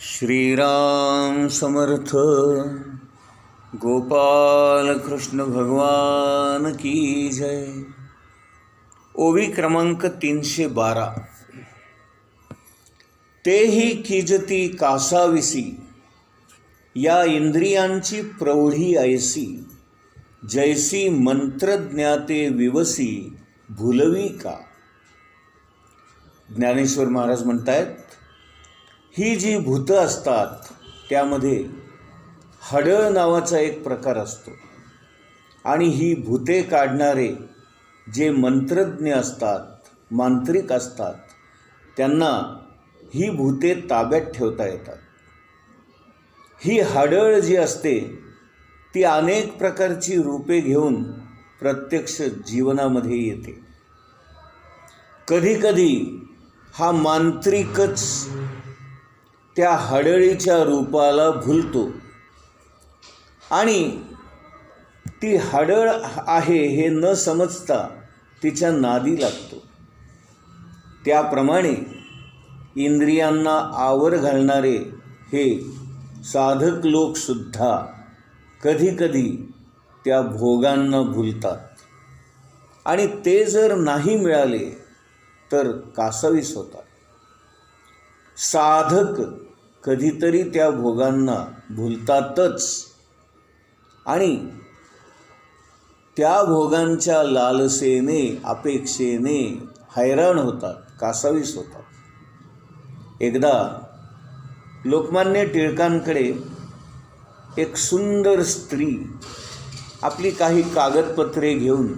श्रीराम समर्थ. गोपाल कृष्ण भगवान की जय. ओवी क्रमांक 312. तेही किजती कासाविसी, या इंद्रियांची प्रौढी ऐसी, जैसी मंत्रज्ञाते विवसी भुलवी का. ज्ञानेश्वर महाराज म्हणतायत, ही जी भूतं असतात त्यामध्ये हडळ नावाचा एक प्रकार असतो आणि ही भूते काढणारे जे मंत्रज्ञ असतात, मांत्रिक असतात, त्यांना ही भूते ताब्यात ठेवता येतात. ही हडळ जी असते ती अनेक प्रकारची रूपे घेऊन प्रत्यक्ष जीवनामध्ये येते. कधीकधी हा मांत्रिकच त्या हडळीच्या रूपाला भुलतो आणि ती हडळ आहे हे न समजता तिच्या नादी लागतो. त्याप्रमाणे इंद्रियांना आवर घालणारे हे साधक लोकसुद्धा कधीकधी त्या भोगांना भुलतात आणि ते जर नाही मिळाले तर कासावीस होतात. साधक कधीतरी त्या भोगांना भुलतातच आणि त्या भोगांच्या लालसेने, अपेक्षेने हैराण होतात, कासावीस होतात. एकदा लोकमान्य टिळकांकडे एक सुंदर स्त्री आपली काही कागदपत्रे घेऊन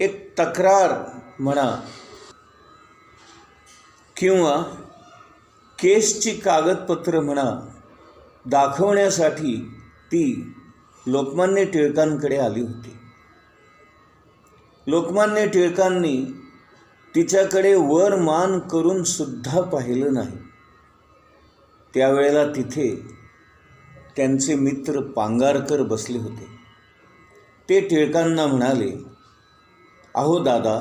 एक तक्रार म्हणा किंवा केसची कागदपत्र म्हणा दाखवण्यासाठी ती लोकमान्य टिळकांकडे आली होती. लोकमान्य टिळकांनी तिच्याकडे वर मान करून सुद्धा पाहिलं नाही. त्यावेळेला तिथे त्यांचे मित्र पांगारकर बसले होते. ते टिळकांना म्हणाले, अहो दादा,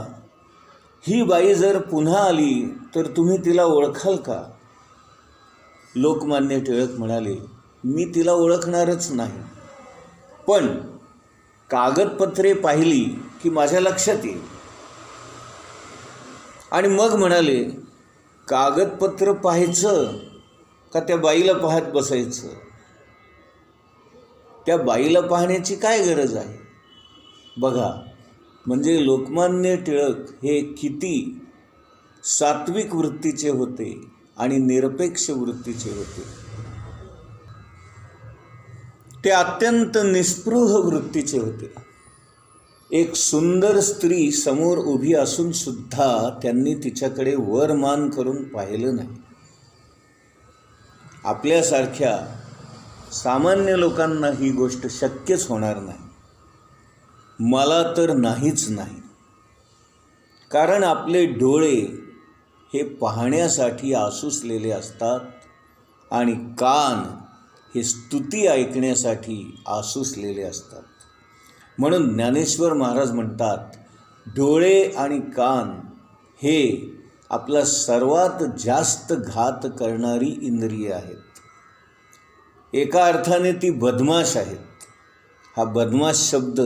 ही बाई जर पुन्हा आली तर तुम्ही तिला ओळखाल का? लोकमान्य टिळक म्हणाले, मी तिला ओळखणारच नाही, पण कागदपत्रे पाहिली की माझ्या लक्षात येईल. आणि मग म्हणाले, कागदपत्र पाहायचं का त्या बाईला पाहत बसायचं? त्या बाईला पाहण्याची काय गरज आहे? बघा, म्हणजे लोकमान्य टिळक हे किती सात्विक वृत्तीचे होते आणि निरपेक्ष वृत्तीचे होते. ते अत्यंत निस्पृह वृत्तीचे होते. एक सुंदर स्त्री समोर उभी असून सुद्धा त्यांनी तिच्याकडे वर मान करून पाहिलं नाही. आपल्यासारख्या सामान्य लोकांना ही गोष्ट शक्यच होणार नाही. मला तर नाहीच नाही. कारण आपले डोळे हे पाहण्यासाठी आसुसलेले असतात आणि कान हे स्तुती ऐकण्यासाठी आसुसलेले असतात. म्हणून ज्ञानेश्वर महाराज म्हणतात, डोळे आणि कान हे आपला सर्वात जास्त घात करणारी इंद्रिये आहेत. एका अर्थाने ती बदमाश आहेत. हा बदमाश शब्द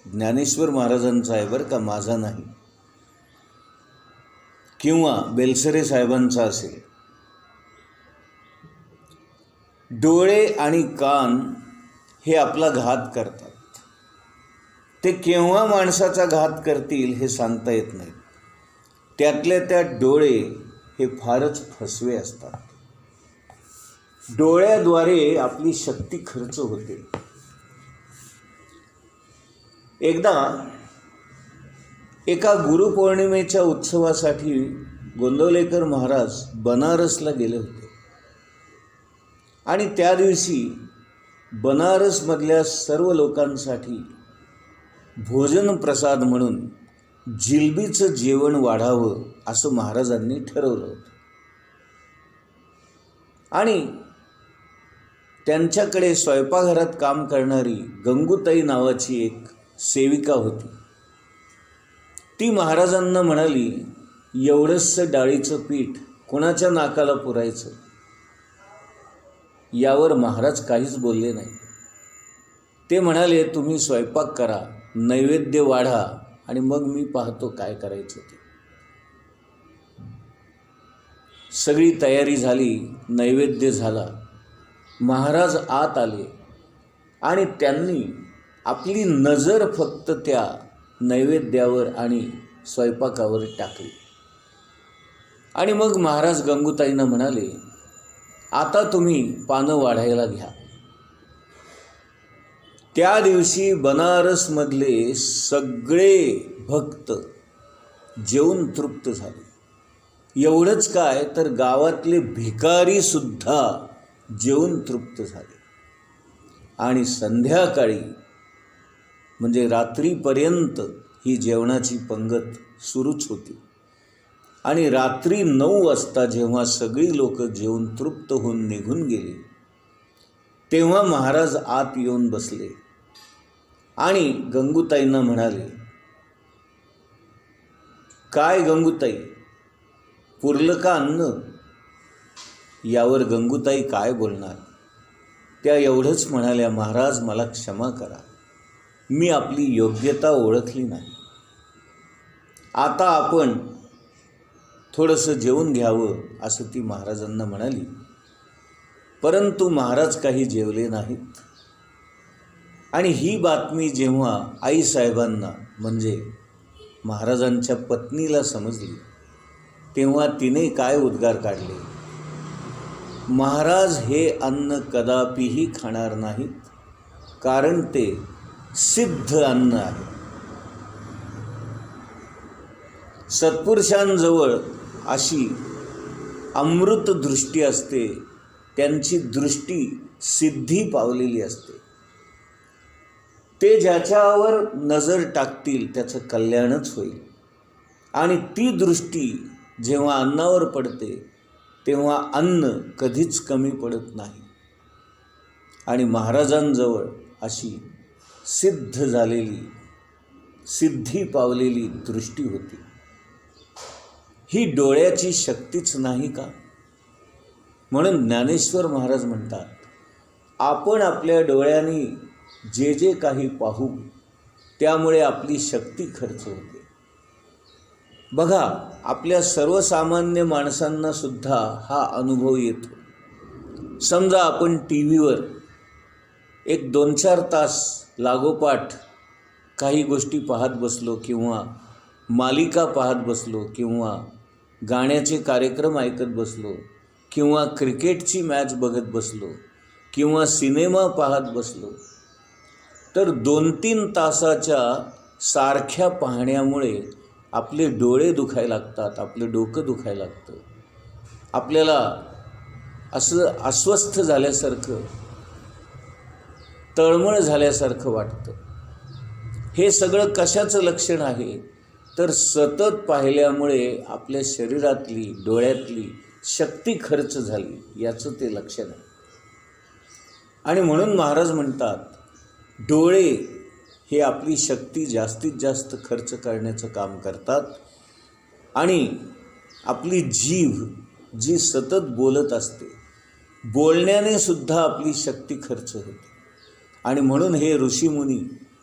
ज्ञानेश्वर महाराजांचा आहे बरं का, माझा नाही, किंवा बेलसरे साहेबांचा असेल. डोळे आणि कान हे आपला घात करतात. ते केव्हा माणसाचा घात करतील हे सांगता येत नाही. त्यातल्या त्यात डोळे हे फारच फसवे असतात. डोळ्याद्वारे आपली शक्ती खर्च होते. एकदा एका गुरुपौर्णिमेच्या उत्सवासाठी गोंदवलेकर महाराज बनारसला गेले होते आणि त्या दिवशी बनारसमधल्या सर्व लोकांसाठी भोजन प्रसाद म्हणून जिलबीचं जेवण वाढावं असं महाराजांनी ठरवलं होतं. आणि त्यांच्याकडे स्वयंपाकघरात काम करणारी गंगूताई नावाची एक सेविका होती. ती महाराजांना म्हणाली, एवढंसं डाळीचं पीठ कोणाच्या नाकाला पुरायचं, यावर महाराज काहीच बोलले नाही. ते म्हणाले, तुम्ही स्वयंपाक करा, नैवेद्य वाढा आणि मग मी पाहतो काय करायचं ते. सगळी तयारी झाली, नैवेद्य झाला. महाराज आत आले आणि त्यांनी आपली नजर फक्त त्या नैवेद्यावर आणि स्वयंपाकावर टाकली. आणि मग महाराज गंगूताईंना म्हणाले, आता तुम्ही पानं वाढायला घ्या. त्या दिवशी बनारसमधले सगळे भक्त जेवून तृप्त झाले. एवढंच काय तर गावातले भिकारीसुद्धा जेवून तृप्त झाले. आणि संध्याकाळी म्हणजे रात्रीपर्यंत ही जेवणाची पंगत सुरूच होती. आणि रात्री 9 वाजता जेव्हा सगळी लोक जेवून तृप्त होऊन निघून गेली, तेव्हा महाराज आत येऊन बसले आणि गंगूताईंना म्हणाले, काय गंगूताई, पुरलं का अन्न? यावर गंगूताई काय बोलणार. त्या एवढंच म्हणाल्या, महाराज मला क्षमा करा, मी आपली योग्यता ओळखली नाही. आता आपण थोडंसं जेवून घ्यावं असं ती महाराजांना म्हणाली. परंतु महाराज काही जेवले नाहीत. आणि ही बातमी जेव्हा आईसाहेबांना म्हणजे महाराजांच्या पत्नीला समजली, तेव्हा तिने काय उद्गार काढले, महाराज हे अन्न कदापिही खाणार नाहीत, कारण ते सिद्ध अन्न आहे. सत्पुरुषांजवळ अशी अमृत दृष्टी असते, त्यांची दृष्टी सिद्धी पावलेली असते. ते ज्याच्यावर नजर टाकतील त्याचं कल्याणच होईल. आणि ती दृष्टी जेव्हा अन्नावर पडते तेव्हा अन्न कधीच कमी पडत नाही. आणि महाराजांजवळ अशी सिद्ध झालेली, सिद्धी पावलेली दृष्टी होती. ही डोळ्याची शक्तीच नाही का? म्हणून ज्ञानेश्वर महाराज म्हणतात, आपण आपल्या डोळ्यांनी जे जे काही पाहू त्यामुळे आपली शक्ती खर्च होते. बघा, आपल्या सर्वसामान्य माणसांना सुद्धा हा अनुभव येतो. समजा आपण टी व्हीवर एक 2-4 तास लागोपाठ काही गोष्टी पाहत बसलो, किंवा मालिका पाहत बसलो, किंवा गाण्याचे कार्यक्रम ऐकत बसलो, किंवा क्रिकेटची मॅच बघत बसलो, किंवा सिनेमा पाहत बसलो, तर 2-3 तासाच्या सारख्या पाहण्यामुळे आपले डोळे दुखायला लागतात, आपलं डोकं दुखायला लागतं, आपल्याला असं अस्वस्थ झाल्यासारखं, तळमळ झाल्यासारखं वाटतं. हे सगळं कशाचं लक्षण आहे तर सतत पाहिल्यामुळे आपल्या शरीरातली, डोळ्यातली शक्ती खर्च झाली याचं ते लक्षण आहे. आणि म्हणून महाराज म्हणतात, डोळे हे आपली शक्ती जास्तीत जास्त खर्च करण्याचं काम करतात. आणि आपली जीभ जी सतत बोलत असते, बोलण्याने सुद्धा आपली शक्ती खर्च होते. आणि म्हणून हे ऋषीमुनी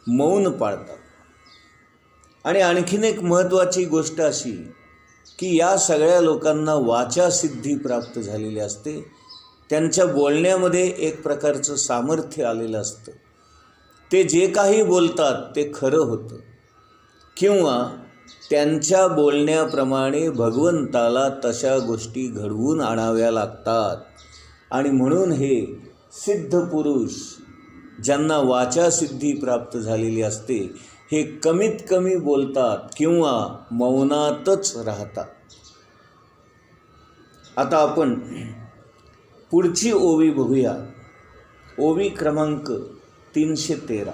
मौन पाळतात. आणि आणखीन एक महत्त्वाची गोष्ट अशी की या सगळ्या लोकांना वाचासिद्धी प्राप्त झालेली असते. त्यांच्या बोलण्यामध्ये एक प्रकारचं सामर्थ्य आलेलं असतं. ते जे काही बोलतात ते खरं होतं, किंवा त्यांच्या बोलण्याप्रमाणे भगवंताला तशा गोष्टी घडवून आणाव्या लागतात. आणि म्हणून हे सिद्ध पुरुष ज्यांना वाचासिद्धी प्राप्त झालेली असते, हे कमीत कमी बोलतात किंवा मौनातच राहतात. आता आपण पुढची ओवी बघूया. ओवी क्रमांक 313.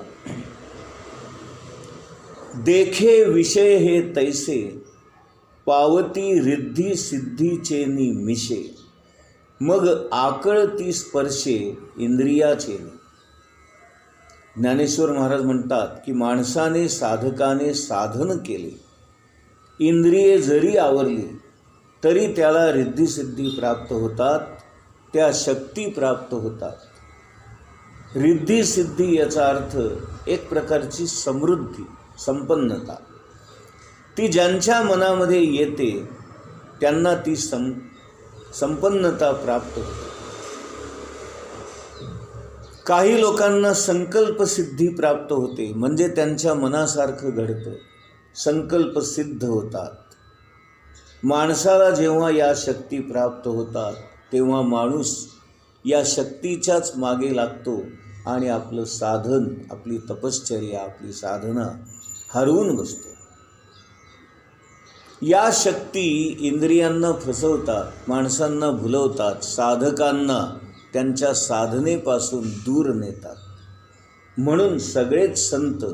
देखे विषय हे तैसे, पावती रिद्धी सिद्धीचेनी मिशे, मग आकळती स्पर्शे इंद्रियाचेनी. ज्ञानेश्वर महाराज म्हणतात की माणसाने, साधकाने साधन केले इंद्रिये जरी आवरली तरी त्याला रिद्धिसिद्धी प्राप्त होतात, त्या शक्ती प्राप्त होतात. रिद्धिसिद्धी याचा अर्थ एक प्रकारची समृद्धी, संपन्नता. ती ज्यांच्या मनामध्ये येते त्यांना ती संपन्नता प्राप्त होते. काही लोकांना संकल्पसिद्धी प्राप्त होते, म्हणजे त्यांच्या मनासारखं घडतं, संकल्प सिद्ध होतात. माणसाला जेव्हा या शक्ती प्राप्त होतात तेव्हा माणूस या शक्तीच्याच मागे लागतो आणि आपलं साधन, आपली तपश्चर्या, आपली साधना हरवून बसतो. या शक्ती इंद्रियांना फसवतात, माणसांना भुलवतात, साधकांना त्यांच्या साधनेपासून दूर नेतात. म्हणून सगळेच संत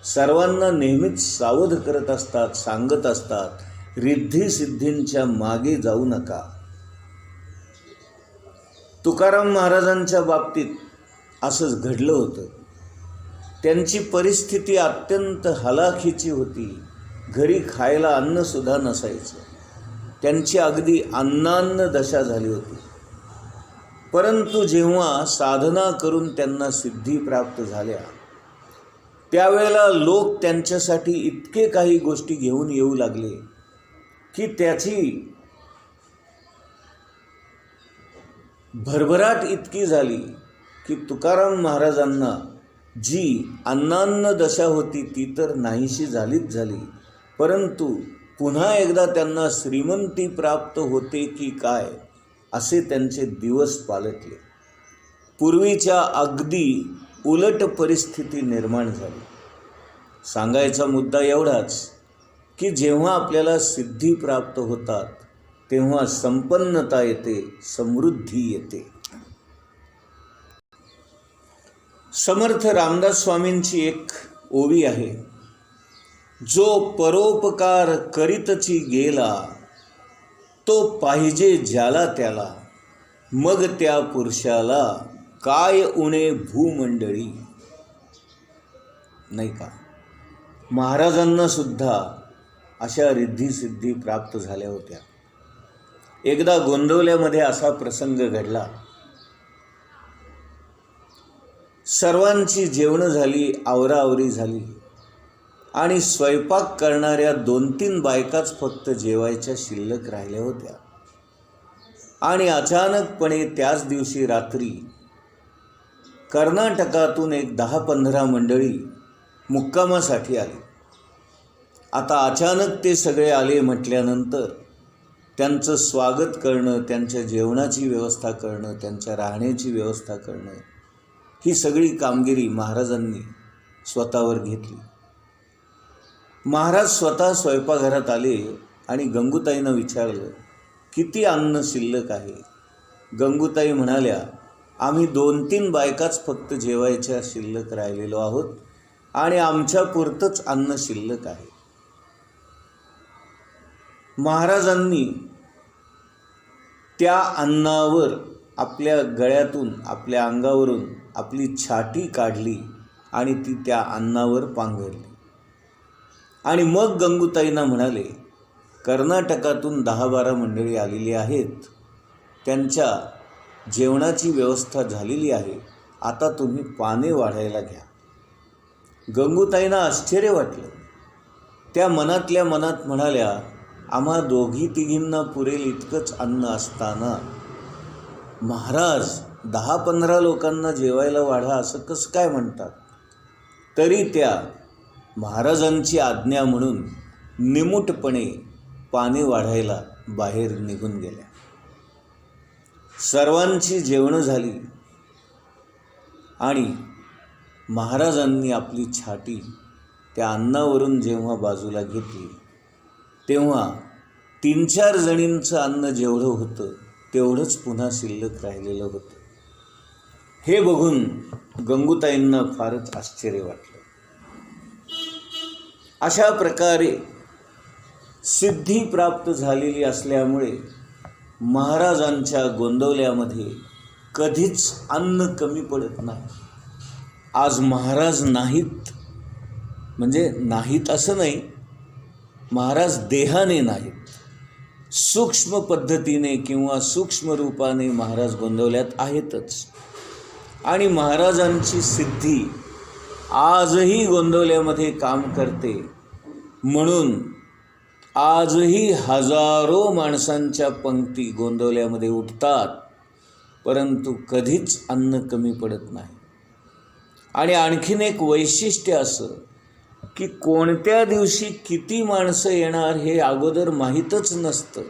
सर्वांना नेहमीच सावध करत असतात, सांगत असतात, रिद्धिसिद्धींच्या मागे जाऊ नका. तुकाराम महाराजांच्या बाबतीत असंच घडलं होतं. त्यांची परिस्थिती अत्यंत हलाखीची होती. घरी खायला अन्नसुद्धा नसायचं. त्यांची अगदी अन्नान्न दशा झाली होती. परंतु जेव्हा साधना करून त्यांना सिद्धी प्राप्त झाल्या त्यावेळेला लोक त्यांच्यासाठी इतके काही गोष्टी घेऊन येऊ लागले की त्याची भरभराट इतकी झाली की तुकाराम महाराजांना जी अन्नान्न दशा होती ती तर नाहीशी झालीच झाली, परंतु पुन्हा एकदा त्यांना श्रीमंती प्राप्त होते की काय असे त्यांचे दिवस पालटले. पूर्वीच्या अगदी उलट परिस्थिती निर्माण झाली. सांगायचा मुद्दा एवढाच की जेव्हा आपल्याला सिद्धी प्राप्त होतात तेव्हा संपन्नता येते, समृद्धी येते. समर्थ रामदास स्वामींची एक ओवी आहे, जो परोपकार करीतची गेला तो पाहिजे ज्याला त्याला, मग त्या पुरुषाला काय उणे भूमंडळी. नाही का? महाराजांना सुद्धा अशा रिद्धिसिद्धी प्राप्त झाल्या होत्या. एकदा गोंदवल्यामध्ये असा प्रसंग घडला. सर्वांची जेवणं झाली, आवराआवरी झाली आणि स्वयंपाक करणाऱ्या 2-3 बायकाच फक्त जेवायच्या शिल्लक राहिल्या होत्या. आणि अचानकपणे त्याच दिवशी रात्री कर्नाटकातून एक 10-15 मंडळी मुक्कामासाठी आली. आता अचानक ते सगळे आले म्हटल्यानंतर त्यांचं स्वागत करणं, त्यांच्या जेवणाची व्यवस्था करणं, त्यांच्या राहण्याची व्यवस्था करणं, ही सगळी कामगिरी महाराजांनी स्वतःवर घेतली. महाराज स्वतः स्वयंपाकघरात आले आणि गंगूताईंना विचारलं, किती अन्न शिल्लक आहे? गंगूताई म्हणाल्या, आम्ही 2-3 बायकाच फक्त जेवायच्या शिल्लक राहिलेलो आहोत आणि आमच्या पुरतंच अन्न शिल्लक आहे. महाराजांनी त्या अन्नावर आपल्या गळ्यातून, आपल्या अंगावरून आपली छाटी काढली आणि ती त्या अन्नावर पांघरली. आणि मग गंगूताईंना म्हणाले, कर्नाटकातून 10-12 मंडळी आलेली आहेत, त्यांच्या जेवणाची व्यवस्था झालेली आहे, आता तुम्ही पाने वाढायला घ्या. गंगूताईंना आश्चर्य वाटलं. त्या मनातल्या मनात म्हणाल्या, आम्हा 2-3 पुरेल इतकंच अन्न असताना महाराज 10-15 लोकांना जेवायला वाढा असं कसं काय म्हणतात? तरी त्या महाराजांची आज्ञा म्हणून निमूटपणे पाने वाढायला बाहेर निघून गेल्या. सर्वांची जेवणं झाली आणि महाराजांनी आपली छाटी त्या अन्नावरून जेव्हा बाजूला घेतली तेव्हा 3-4 जणींचं अन्न जेवढं होतं तेवढंच पुन्हा शिल्लक राहिलेलं होतं. हे बघून गंगूताईंना फारच आश्चर्य वाटलं. अशा प्रकारे सिद्धी प्राप्त झालेली असल्यामुळे महाराजांच्या गोंदवल्यामध्ये कधीच अन्न कमी पडत नाही. आज महाराज नाहीत म्हणजे नाहीत असं नाही, महाराज देहाने नाहीत, सूक्ष्म पद्धतीने किंवा सूक्ष्म रूपाने महाराज गोंदवल्यात आहेतच. आणि महाराजांची सिद्धी आजही गोंदवल्यामध्ये काम करते. म्हणून आजही हजारो माणसांच्या पंक्ती गोंदवल्यामध्ये उठतात, परंतु कधीच अन्न कमी पडत नाही. आणि आणखीन एक वैशिष्ट्य असं की कोणत्या दिवशी किती माणसं येणार हे अगोदर माहीतच नसतं,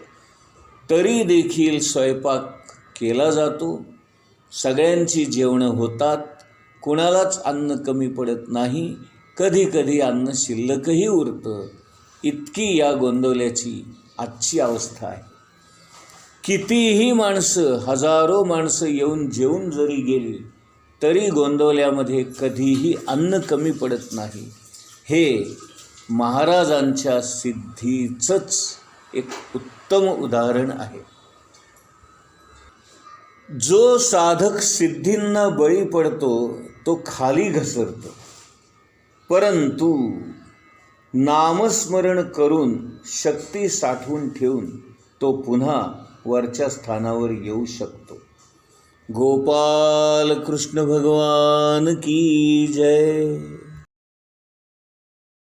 तरी देखील स्वयंपाक केला जातो, सगळ्यांची जेवणं होतात, कुणालाच अन्न कमी पडत नाही, कधी कधी अन्न शिल्लकही उरतं. इतकी या गोंदवल्याची आजची अवस्था आहे. कितीही माणसं, हजारो माणसं येऊन जेवून जरी गेली तरी गोंदवल्यामध्ये कधीही अन्न कमी पडत नाही. हे महाराजांच्या सिद्धीचंच एक उत्तम उदाहरण आहे. जो साधक सिद्धींना बळी पडतो तो खाली घसरतो, परंतु नामस्मरण करून शक्ती साठवून ठेवून तो पुन्हा वरच्या स्थानावर येऊ शकतो. गोपाल कृष्ण भगवान की जय.